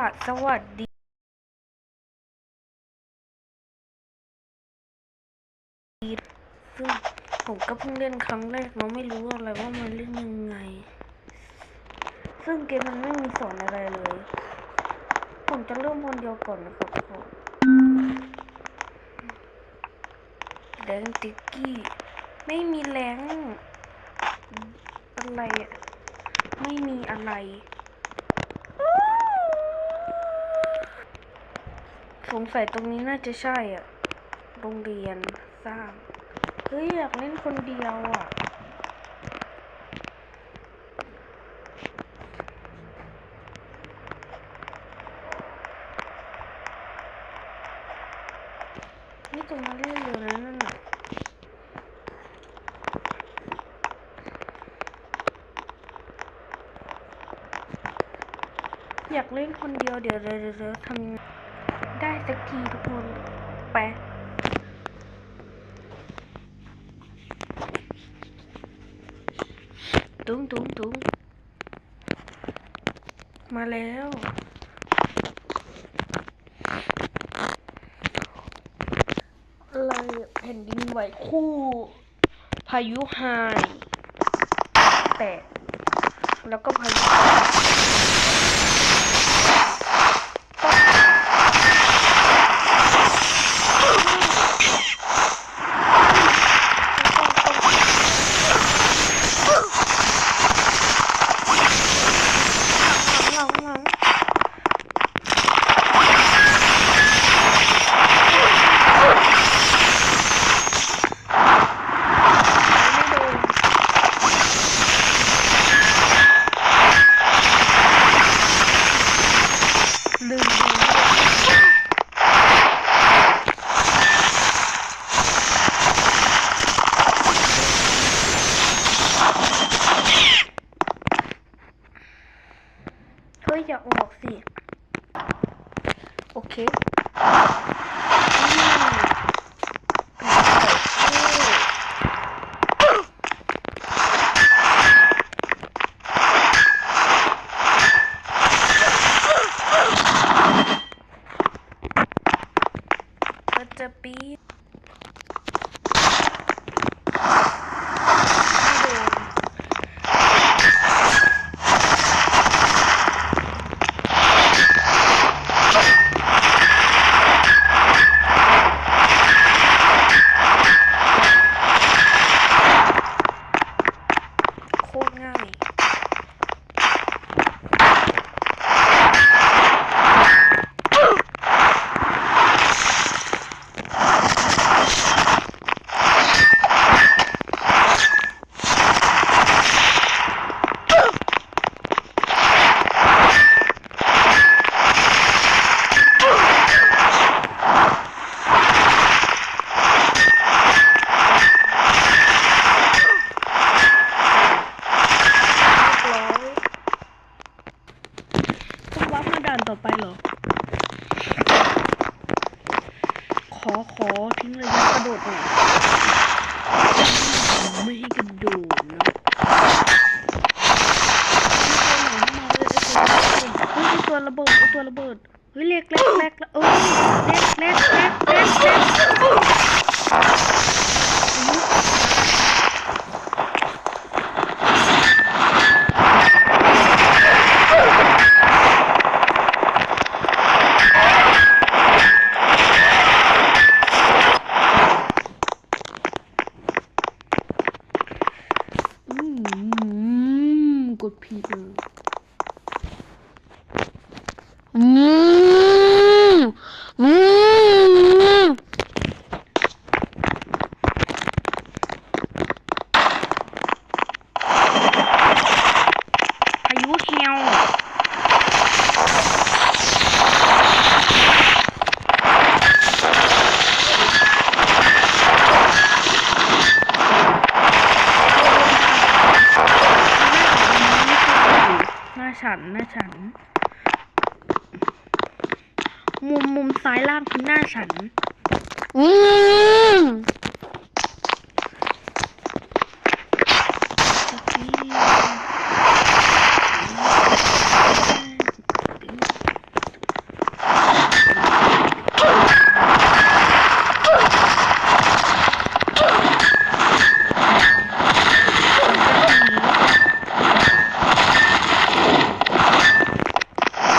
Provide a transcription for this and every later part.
สวัสดีซึ่งผมก็เพิ่งเล่นครั้งแรกเนาะไม่รู้อะไรว่ามันเล่นยังไงซึ่งเกมมันไม่มีสอนอะไรเลยผมจะเริ่มคนเดียวก่อนนะครับผมแรงติ๊กกี้ไม่มีแรงอะไรไม่มีอะไรสงสัยตรงนี้น่าจะใช่โรงเรียนสร้างเฮ้ยอยากเล่นคนเดียวนี่ตรงนั้นเล่นเลยนะนั่นน่ะอยากเล่นคนเดียวเดี๋ยวทำได้สักทีทุกคนไปตุ้งมาแล้วอะไรแผ่นดินไหวคู่พายุไฮแต่แล้วก็พายุเฮ้ยอย่าออกสิโอเคก็จะปีดโคตรง่ายต้องวัดมาด่านต่อไปเหรอขอทิ้งระยะกระโดดหน่อยไม่ให้กระโดดนะตัวระเบิดเฮ้ยเล็กแล้วเล็กกดผิดเลยพายุเฮลหน้าฉันมุมซ้ายล่างคือหน้าฉัน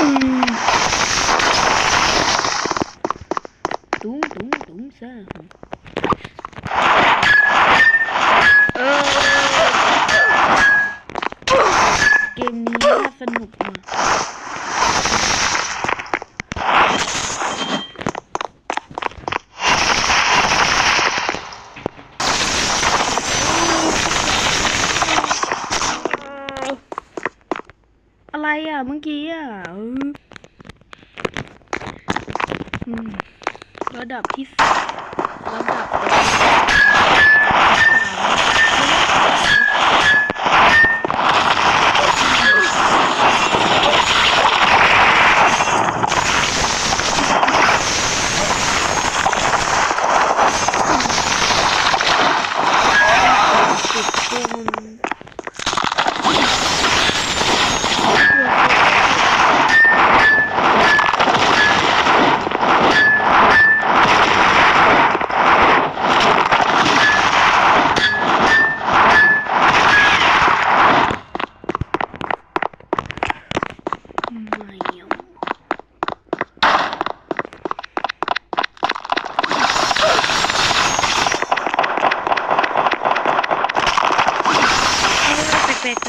ตุ้งตุ้งตุ้งซะเกมนี้น่าสนุกมากอะไรอ่ะเมื่อกี้อ่ะระดับที่ระดับ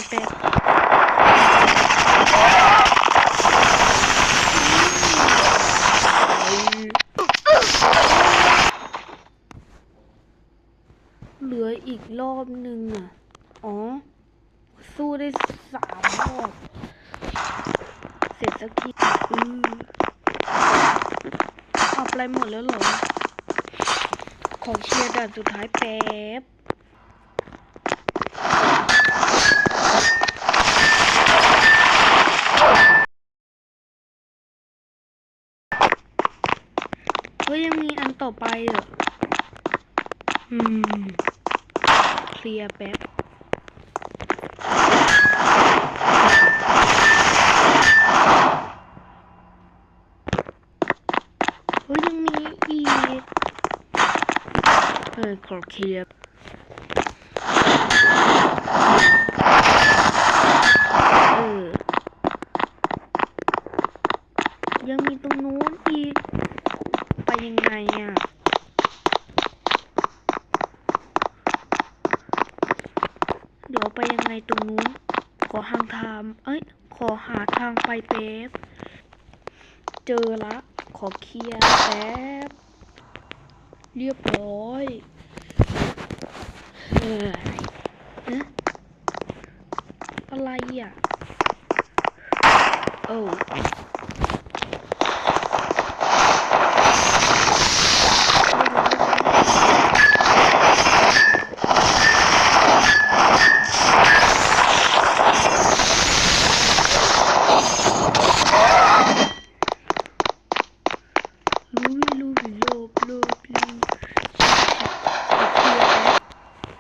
แปลกเหลืออีกรอบหนึ่งอ่ะอ๋อสู้ได้3 รอบเสร็จสักทีเอาอะไรหมดแล้วเหรอของเชียร์ด่านสุดท้ายแป๊บเฮ้ยยังมีอันต่อไปเหรอเคลียร์แป๊บเฮ้ยยังมีอีกขอเคลียร์ยังมีตรงนู้นอีกไปยังไงอ่ะเดี๋ยวไปยังไงตรงนู้นขอหาทางขอหาทางไปแป๊บเจอละขอเคลียร์แป๊บเรียบร้อยอะไรอ่ะโอ้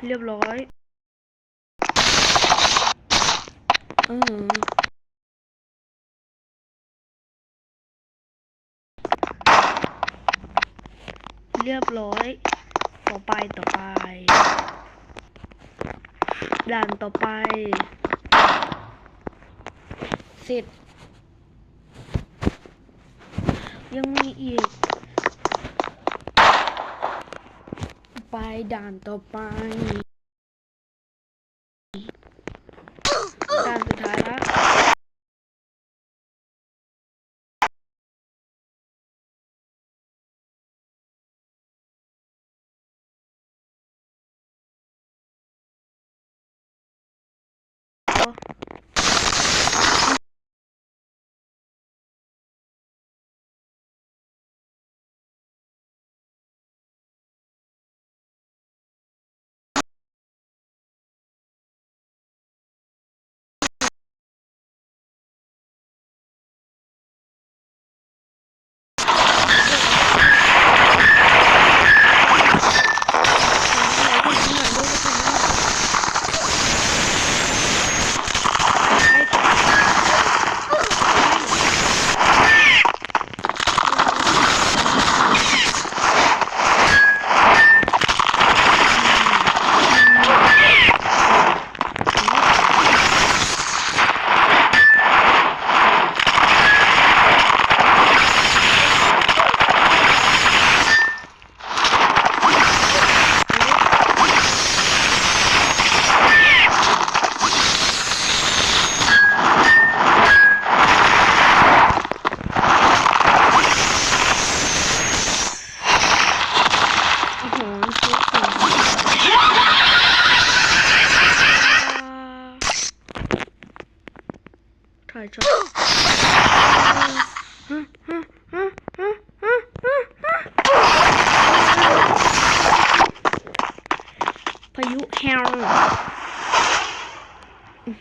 เรียบร้อยเรียบร้อยต่อไปด่านต่อไปเสร็จยังมีอีกไปด่านต่อไปด่านสุดท้ายแล้ว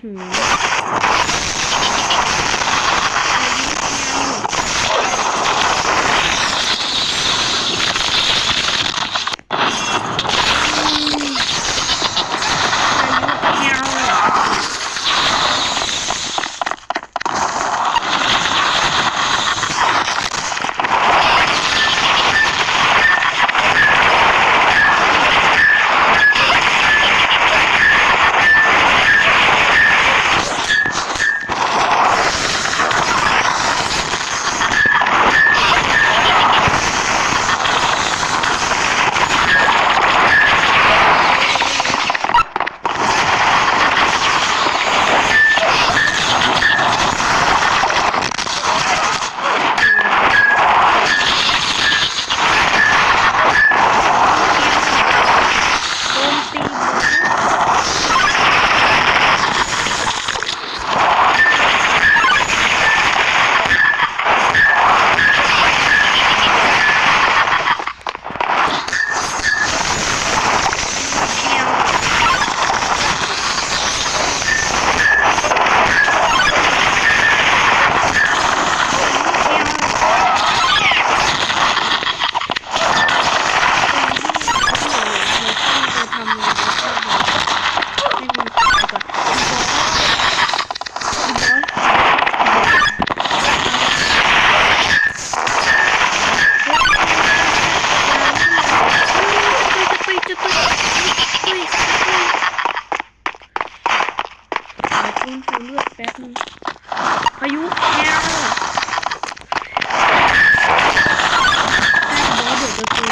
หืมพายุแอลบอสเดือดตัว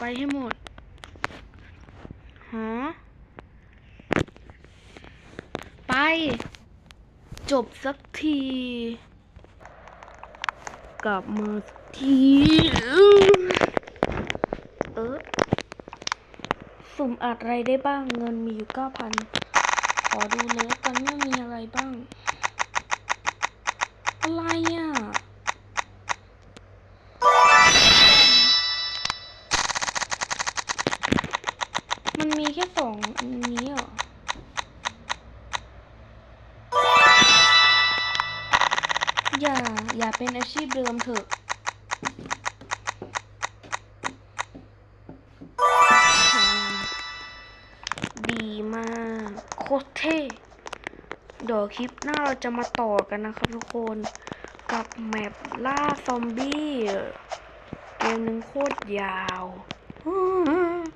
ไปให้หมดฮะไปจบสักทีกลับมาทีสุ่มอะไรได้บ้างเงินมีอยู่ 9,000 ขอดูเลยกันว่ามีอะไรบ้างอะไรอ่ะมันมีแค่2 อันนี้เหรออย่าเป็นอาชีพเดิมเถอะดีมากโคตรเท่เดี๋ยวคลิปหน้าเราจะมาต่อกันนะครับทุกคนกับแมปล่าซอมบี้เกมนึงโคตรยาว